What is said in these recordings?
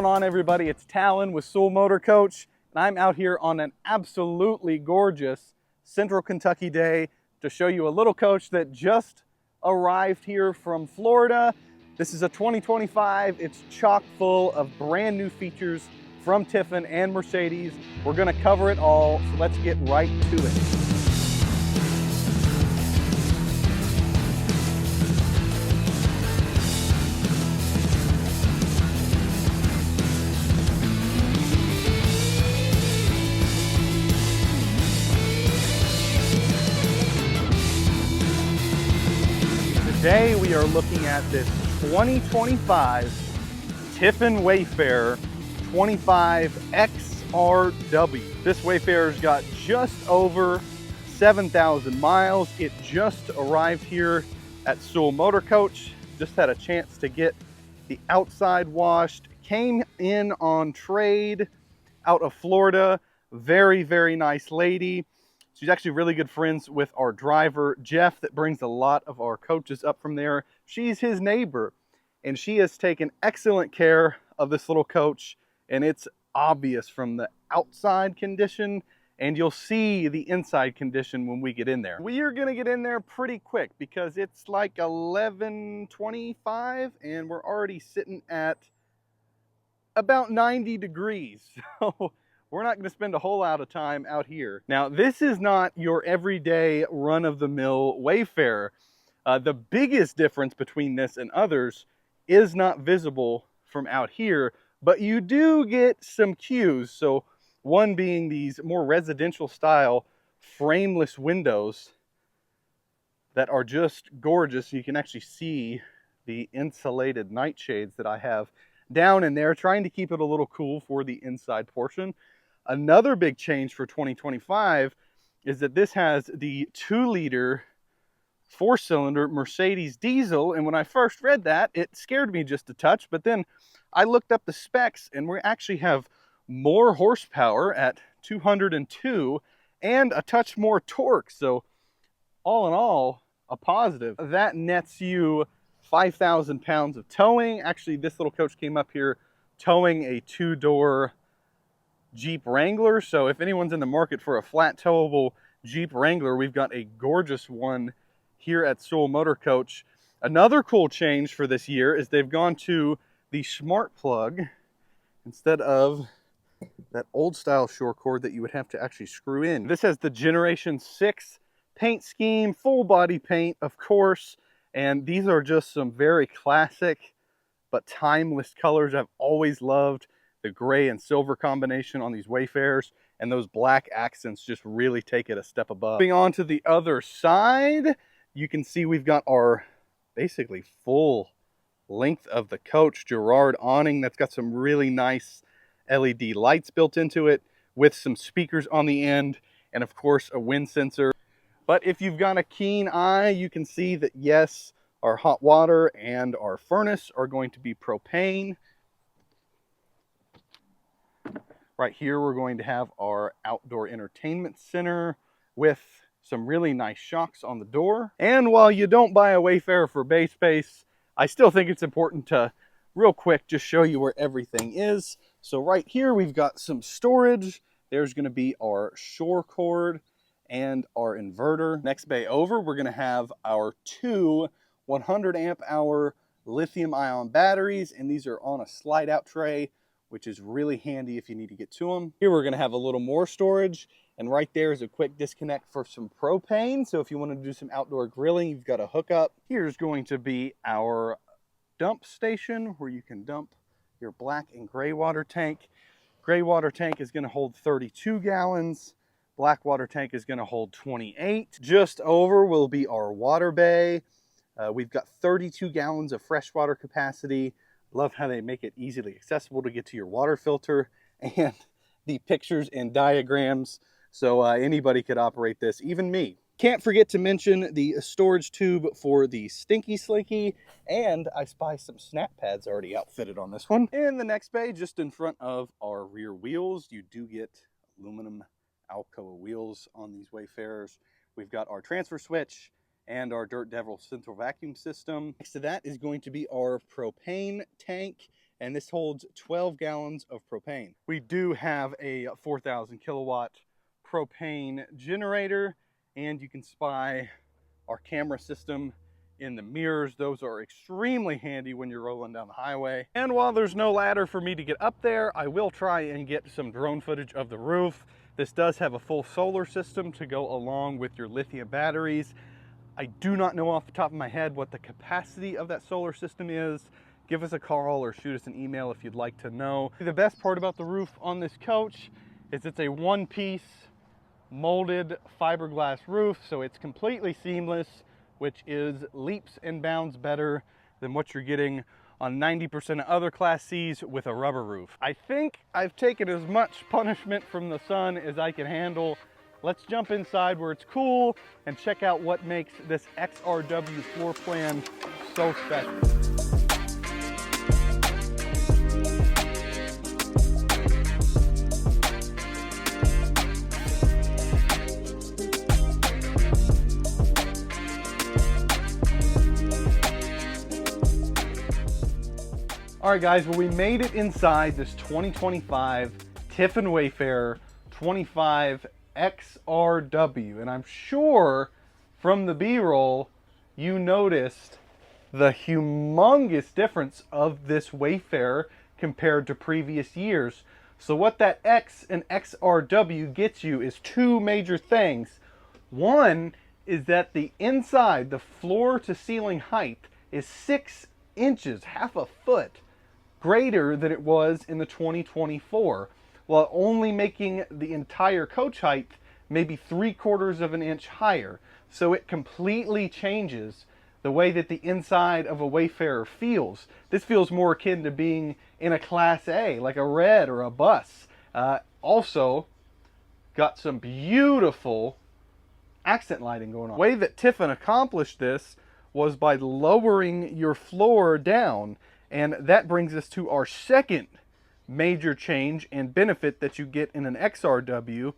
going on, everybody? It's Talon with Sewell Motor Coach, and I'm out here on an absolutely gorgeous Central Kentucky day to show you a little coach that just arrived here from Florida. This is a 2025. It's chock full of brand new features from Tiffin and Mercedes. We're going to cover it all, so let's get right to it. Today we are looking at this 2025 Tiffin Wayfarer 25XRW. This Wayfarer's got just over 7,000 miles. It just arrived here at Sewell Motor Coach. Just had a chance to get the outside washed. Came in on trade out of Florida. Very, very nice lady. She's actually really good friends with our driver, Jeff, that brings a lot of our coaches up from there. She's his neighbor, and she has taken excellent care of this little coach, and it's obvious from the outside condition, and you'll see the inside condition when we get in there. We are gonna get in there pretty quick because it's like 11:25, and we're already sitting at about 90 degrees. So we're not going to spend a whole lot of time out here. Now, this is not your everyday run-of-the-mill Wayfarer. The biggest difference between this and others is not visible from out here, but you do get some cues. So one being these more residential style frameless windows that are just gorgeous. You can actually see the insulated nightshades that I have down in there, trying to keep it a little cool for the inside portion. Another big change for 2025 is that this has the 2-liter 4-cylinder Mercedes diesel. And when I first read that, it scared me just a touch. But then I looked up the specs, and we actually have more horsepower at 202 and a touch more torque. So all in all, a positive. That nets you 5,000 pounds of towing. Actually, this little coach came up here towing a 2-door Jeep Wrangler. So if anyone's in the market for a flat towable Jeep Wrangler, we've got a gorgeous one here at Sewell Motor Coach. Another cool change for this year is they've gone to the smart plug instead of that old style shore cord that you would have to actually screw in. This has the Generation 6 paint scheme, full body paint, of course, and these are just some very classic but timeless colors I've always loved. The gray and silver combination on these Wayfarers, and those black accents just really take it a step above. Moving on to the other side, you can see we've got our basically full length of the coach Girard awning that's got some really nice LED lights built into it with some speakers on the end, and of course a wind sensor. But if you've got a keen eye, you can see that yes, our hot water and our furnace are going to be propane. Right here, we're going to have our outdoor entertainment center with some really nice shocks on the door. And while you don't buy a Wayfarer for bay space, I still think it's important to, real quick, just show you where everything is. So right here, we've got some storage. There's going to be our shore cord and our inverter. Next bay over, we're going to have our 2 100 amp hour lithium ion batteries, and these are on a slide out tray, which is really handy if you need to get to them. Here we're gonna have a little more storage, and right there is a quick disconnect for some propane. So if you wanna do some outdoor grilling, you've got a hookup. Here's going to be our dump station where you can dump your black and gray water tank. Gray water tank is gonna hold 32 gallons. Black water tank is gonna hold 28. Just over will be our water bay. We've got 32 gallons of freshwater capacity. Love how they make it easily accessible to get to your water filter, and the pictures and diagrams, so anybody could operate this, even me. Can't forget to mention the storage tube for the Stinky Slinky, and I spy some snap pads already outfitted on this one. In the next bay, just in front of our rear wheels, you do get aluminum Alcoa wheels on these Wayfarers. We've got our transfer switch and our Dirt Devil central vacuum system. Next to that is going to be our propane tank. and this holds 12 gallons of propane. We do have a 4,000 kilowatt propane generator, and you can spy our camera system in the mirrors. Those are extremely handy when you're rolling down the highway. And while there's no ladder for me to get up there, I will try and get some drone footage of the roof. This does have a full solar system to go along with your lithium batteries. I do not know off the top of my head what the capacity of that solar system is. Give us a call or shoot us an email if you'd like to know. The best part about the roof on this coach is it's a one-piece molded fiberglass roof, so it's completely seamless, which is leaps and bounds better than what you're getting on 90% of other Class Cs with a rubber roof. I think I've taken as much punishment from the sun as I can handle. Let's jump inside where it's cool and check out what makes this XRW floor plan so special. All right, guys, well, we made it inside this 2025 Tiffin Wayfarer 25XRW, and I'm sure from the B-roll you noticed the humongous difference of this Wayfarer compared to previous years. So what that X and XRW gets you is two major things. One is that the inside, the floor to ceiling height, is 6 inches, half a foot, greater than it was in the 2024, while only making the entire coach height maybe 3/4 of an inch higher. So it completely changes the way that the inside of a Wayfarer feels. This feels more akin to being in a Class A, like a Red or a Bus. Also, got some beautiful accent lighting going on. The way that Tiffin accomplished this was by lowering your floor down. And that brings us to our second major change and benefit that you get in an XRW,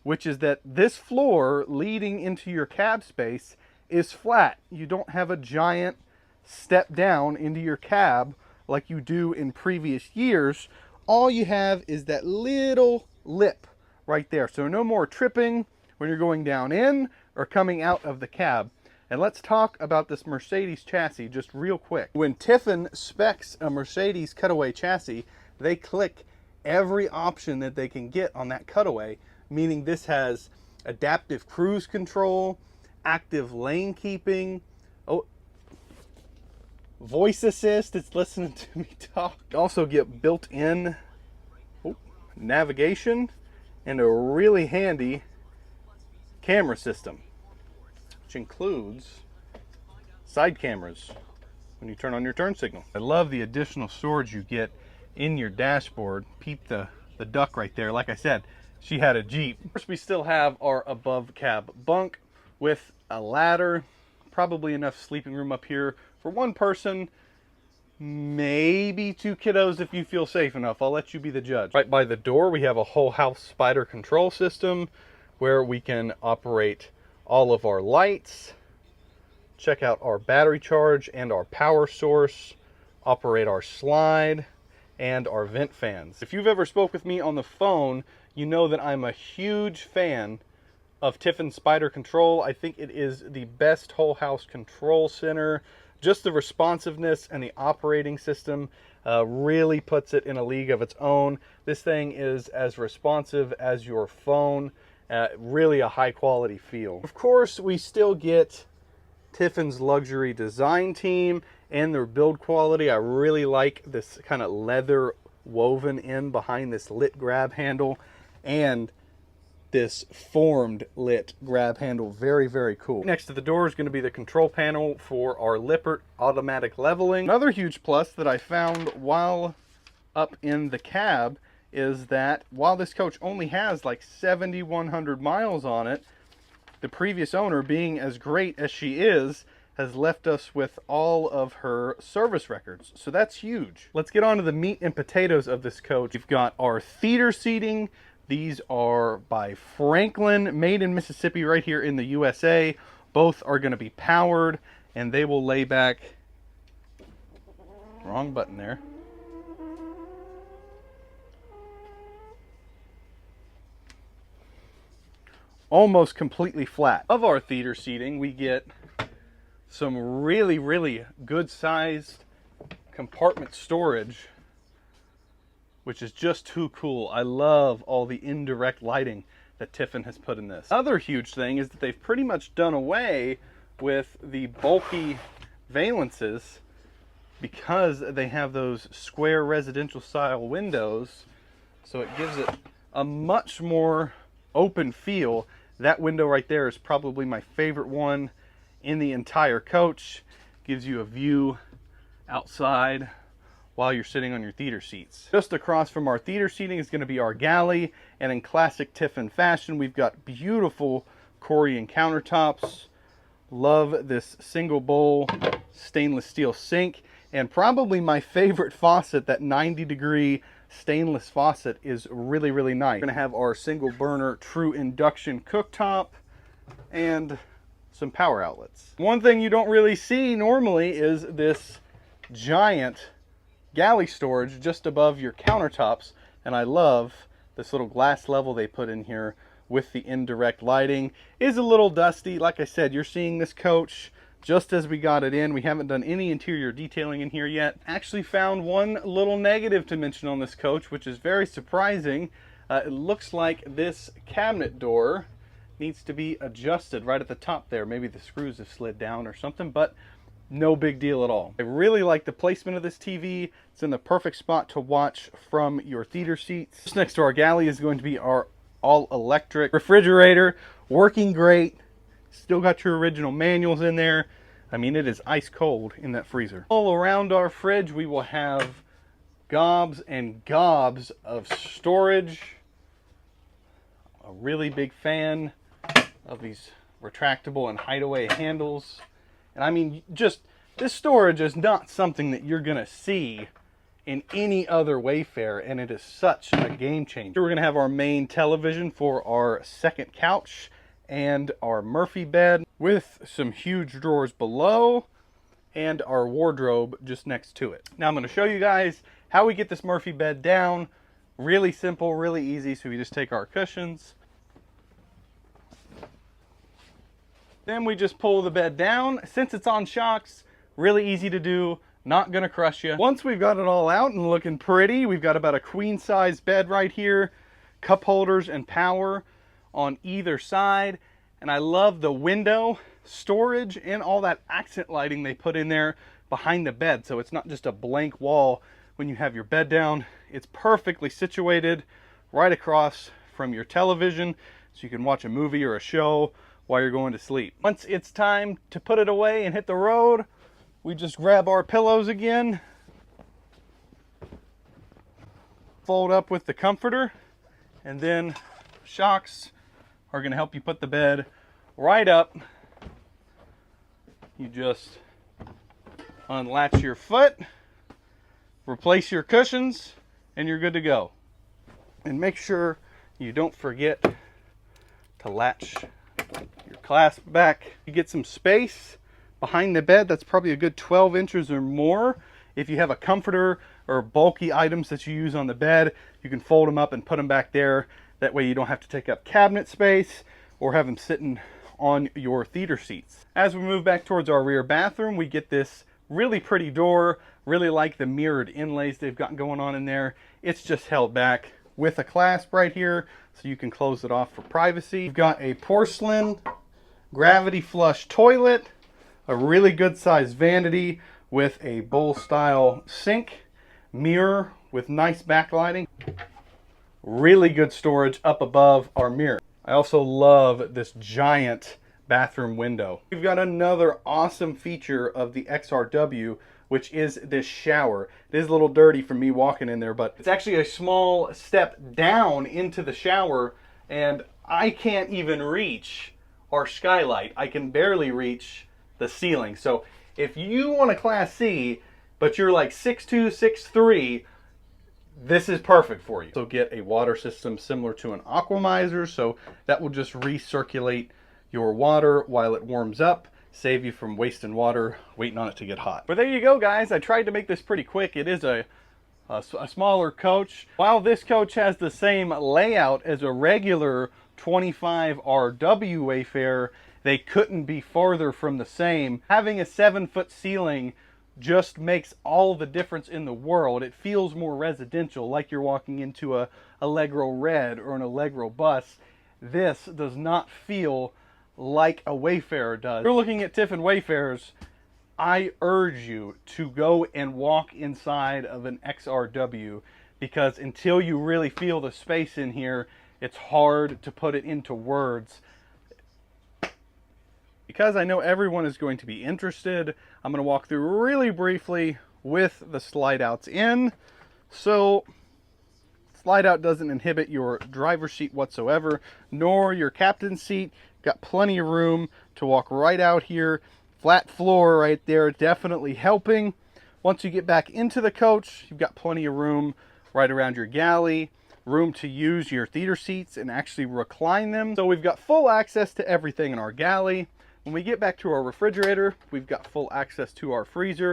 which is that this floor leading into your cab space is flat. You don't have a giant step down into your cab like you do in previous years. All you have is that little lip right there. So no more tripping when you're going down in or coming out of the cab. And let's talk about this Mercedes chassis just real quick. When Tiffin specs a Mercedes cutaway chassis, they click every option that they can get on that cutaway, meaning this has adaptive cruise control, active lane keeping, voice assist, it's listening to me talk. You also get built-in navigation and a really handy camera system, which includes side cameras when you turn on your turn signal. I love the additional storage you get in your dashboard. Peep the duck right there. Like I said, she had a Jeep. First, we still have our above cab bunk with a ladder, probably enough sleeping room up here for one person, maybe 2 kiddos if you feel safe enough. I'll let you be the judge. Right by the door, we have a whole house spider control system where we can operate all of our lights, check out our battery charge and our power source, operate our slide and our vent fans. If you've ever spoke with me on the phone, you know that I'm a huge fan of Tiffin Spider Control. I think it is the best whole house control center. Just the responsiveness and the operating system really puts it in a league of its own. This thing is as responsive as your phone. Really a high quality feel. Of course, we still get Tiffin's luxury design team and their build quality. I really like this kind of leather woven in behind this lit grab handle and this formed lit grab handle. Very, very cool. Next to the door is going to be the control panel for our Lippert automatic leveling. Another huge plus that I found while up in the cab is that while this coach only has like 7,100 miles on it, the previous owner, being as great as she is, has left us with all of her service records. So that's huge. Let's get on to the meat and potatoes of this coach. We've got our theater seating. These are by Franklin, made in Mississippi, right here in the USA. Both are going to be powered, and they will lay back, wrong button there, almost completely flat. Of our theater seating, we get some really, really good sized compartment storage, which is just too cool. I love all the indirect lighting that Tiffin has put in this. Other huge thing is that they've pretty much done away with the bulky valances because they have those square residential style windows, so it gives it a much more open feel. That window right there is probably my favorite one in the entire coach. Gives you a view outside while you're sitting on your theater seats. Just across from our theater seating is going to be our galley, and in classic Tiffin fashion, we've got beautiful Corian countertops. Love this single bowl stainless steel sink, and probably my favorite faucet, that 90-degree stainless faucet, is really, really nice. We're going to have our single burner true induction cooktop and some power outlets. One thing you don't really see normally is this giant galley storage just above your countertops, and I love this little glass level they put in here with the indirect lighting. Is a little dusty. Like I said, you're seeing this coach just as we got it in. We haven't done any interior detailing in here yet. Actually found one little negative to mention on this coach, which is very surprising. It looks like this cabinet door needs to be adjusted right at the top there. Maybe the screws have slid down or something, but no big deal at all. I really like the placement of this TV. It's in the perfect spot to watch from your theater seats. Just next to our galley is going to be our all-electric refrigerator, working great. Still got your original manuals in there. I mean, it is ice cold in that freezer. All around our fridge, we will have gobs and gobs of storage. A really big fan of these retractable and hideaway handles. And I mean, just this storage is not something that you're gonna see in any other Wayfarer, and it is such a game changer. We're gonna have our main television for our second couch and our Murphy bed with some huge drawers below and our wardrobe just next to it. Now I'm gonna show you guys how we get this Murphy bed down. Really simple, really easy. So we just take our cushions, then we just pull the bed down. Since it's on shocks, really easy to do, not gonna crush you. Once we've got it all out and looking pretty, we've got about a queen size bed right here, cup holders and power on either side. And I love the window storage and all that accent lighting they put in there behind the bed. So it's not just a blank wall when you have your bed down. It's perfectly situated right across from your television, so you can watch a movie or a show while you're going to sleep. Once it's time to put it away and hit the road, we just grab our pillows again, fold up with the comforter, and then shocks are going to help you put the bed right up. You just unlatch your foot, replace your cushions, and you're good to go. And make sure you don't forget to latch your clasp back. You get some space behind the bed. That's probably a good 12 inches or more. If you have a comforter or bulky items that you use on the bed, you can fold them up and put them back there. That way you don't have to take up cabinet space or have them sitting on your theater seats. As we move back towards our rear bathroom, we get this really pretty door. Really like the mirrored inlays they've got going on in there. It's just held back with a clasp right here, so you can close it off for privacy. You've got a porcelain gravity flush toilet, a really good sized vanity with a bowl style sink, mirror with nice backlighting. Really good storage up above our mirror. I also love this giant bathroom window. We've got another awesome feature of the XRW, which is this shower. It is a little dirty from me walking in there, but it's actually a small step down into the shower, and I can't even reach our skylight. I can barely reach the ceiling. So if you want a Class C, but you're like 6'2", 6'3", this is perfect for you. So get a water system similar to an aquamizer, so that will just recirculate your water while it warms up, save you from wasting water waiting on it to get hot. But there you go, guys. I tried to make this pretty quick. It is a smaller coach. While this coach has the same layout as a regular 25RW Wayfarer, they couldn't be farther from the same. Having a 7-foot ceiling just makes all the difference in the world. It feels more residential, like you're walking into a Allegro Red or an Allegro bus. This does not feel like a Wayfarer does. If you're looking at Tiffin Wayfarers, I urge you to go and walk inside of an XRW, because until you really feel the space in here, it's hard to put it into words. Because I know everyone is going to be interested, I'm going to walk through really briefly with the slide outs in. So, slide out doesn't inhibit your driver's seat whatsoever, nor your captain's seat. Got plenty of room to walk right out here. Flat floor right there, definitely helping. Once you get back into the coach, you've got plenty of room right around your galley, room to use your theater seats and actually recline them. So we've got full access to everything in our galley. When we get back to our refrigerator, we've got full access to our freezer.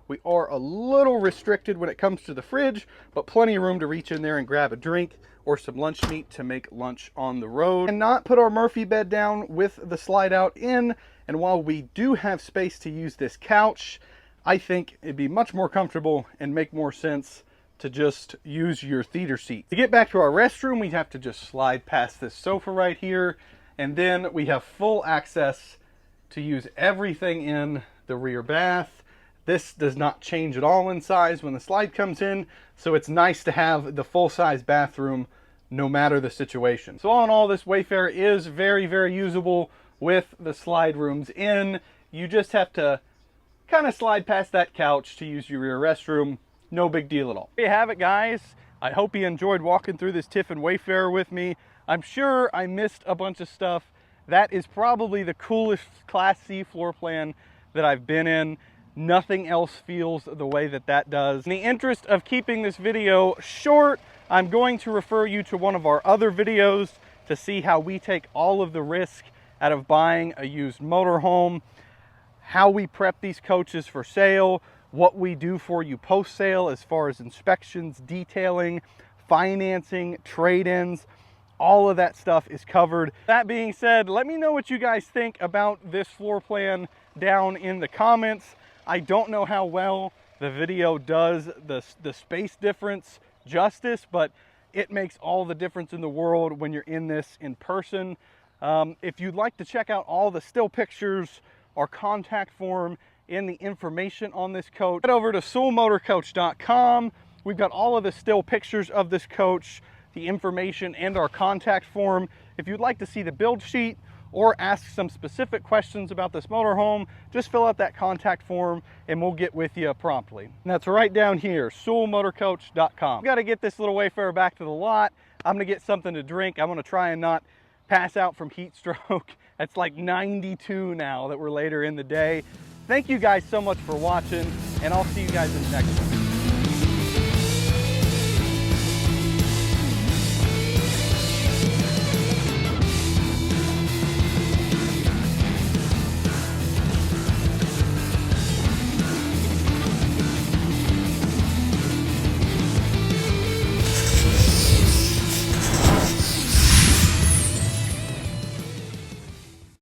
We are a little restricted when it comes to the fridge, but plenty of room to reach in there and grab a drink or some lunch meat to make lunch on the road. And not put our Murphy bed down with the slide out in. And while we do have space to use this couch, I think it'd be much more comfortable and make more sense to just use your theater seat. To get back to our restroom, we have to just slide past this sofa right here, and then we have full access to use everything in the rear bath. This does not change at all in size when the slide comes in, so it's nice to have the full-size bathroom no matter the situation. So all in all, this Wayfarer is very, very usable with the slide rooms in. You just have to kind of slide past that couch to use your rear restroom. No big deal at all. There you have it, guys. I hope you enjoyed walking through this Tiffin Wayfarer with me. I'm sure I missed a bunch of stuff. That is probably the coolest Class C floor plan that I've been in. Nothing else feels the way that that does. In the interest of keeping this video short, I'm going to refer you to one of our other videos to see how we take all of the risk out of buying a used motorhome, how we prep these coaches for sale, what we do for you post-sale as far as inspections, detailing, financing, trade-ins. All of that stuff is covered. That being said, let me know what you guys think about this floor plan down in the comments. I don't know how well the video does the space difference justice, but it makes all the difference in the world when you're in this in person. If you'd like to check out all the still pictures, our contact form, and the information on this coach, head over to soulmotorcoach.com. We've got all of the still pictures of this coach, the information, and our contact form. If you'd like to see the build sheet or ask some specific questions about this motorhome, just fill out that contact form and we'll get with you promptly. And that's right down here, soulmotorcoach.com. We've got to get this little Wayfarer back to the lot. I'm gonna get something to drink. I'm gonna try and not pass out from heat stroke. It's like 92 now that we're later in the day. Thank you guys so much for watching, and I'll see you guys in the next one.